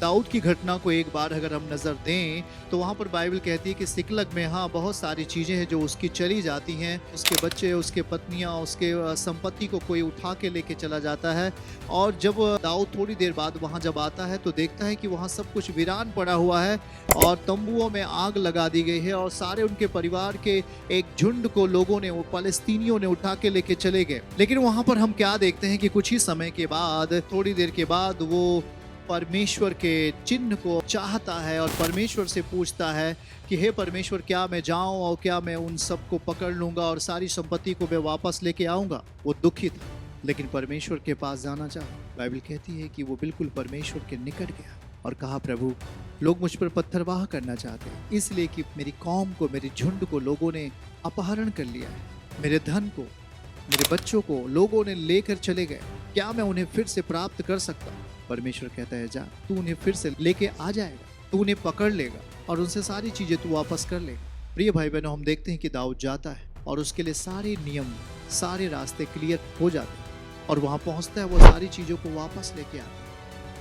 दाऊद की घटना को एक बार अगर हम नज़र दें तो वहाँ पर बाइबल कहती है कि सिकलग में हाँ बहुत सारी चीज़ें हैं जो उसकी चली जाती हैं। उसके बच्चे, उसके पत्नियाँ, उसके संपत्ति को कोई उठा के लेके चला जाता है। और जब दाऊद थोड़ी देर बाद वहाँ जब आता है तो देखता है कि वहाँ सब कुछ वीरान पड़ा हुआ है और तंबुओं में आग लगा दी गई है और सारे उनके परिवार के एक झुंड को लोगों ने, वो फ़लस्तीनियों ने उठा के लेके चले गए। लेकिन वहाँ पर हम क्या देखते हैं कि कुछ ही समय के बाद, थोड़ी देर के बाद वो परमेश्वर के चिन्ह को चाहता है और परमेश्वर से पूछता है कि हे परमेश्वर, क्या मैं जाऊं और क्या मैं उन सबको पकड़ लूंगा और सारी संपत्ति को मैं वापस लेके आऊंगा। वो दुखी था लेकिन परमेश्वर के पास जाना चाहा। बाइबल कहती है कि वो बिल्कुल परमेश्वर के निकट गया और कहा, प्रभु, लोग मुझ पर पत्थरवाह करना चाहते हैं इसलिए कि मेरी कौम को, मेरी झुंड को लोगों ने अपहरण कर लिया है। मेरे धन को, मेरे बच्चों को लोगों ने लेकर चले गए। क्या मैं उन्हें फिर से प्राप्त कर सकता हूँ? परमेश्वर कहता है, जा, तू उन्हें फिर से लेके आ जाएगा, तू उन्हें पकड़ लेगा और उनसे सारी चीजें तू वापस कर लेगा। प्रिय भाई बहनों, हम देखते हैं कि दाऊद जाता है और उसके लिए सारे नियम, सारे रास्ते क्लियर हो जाते हैं और वहां पहुंचता है, वो सारी चीजों को वापस लेके आता है,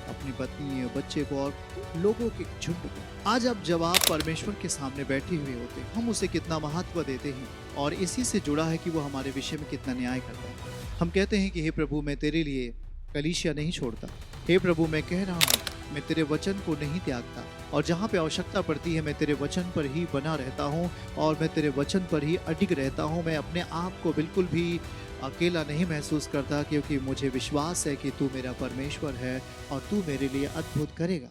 अपनी पत्नी, बच्चे को और लोगों के झुंड को। आज अब जब आप परमेश्वर के सामने बैठे हुए होते हैं, हम उसे कितना महत्व देते हैं और इसी से जुड़ा है कि वो हमारे विषय में कितना न्याय करता है। हम कहते हैं कि हे प्रभु, मैं तेरे लिए कलीसिया नहीं छोड़ता। हे प्रभु, मैं कह रहा हूँ, मैं तेरे वचन को नहीं त्यागता और जहाँ पे आवश्यकता पड़ती है मैं तेरे वचन पर ही बना रहता हूँ और मैं तेरे वचन पर ही अडिग रहता हूँ। मैं अपने आप को बिल्कुल भी अकेला नहीं महसूस करता, क्योंकि मुझे विश्वास है कि तू मेरा परमेश्वर है और तू मेरे लिए अद्भुत करेगा।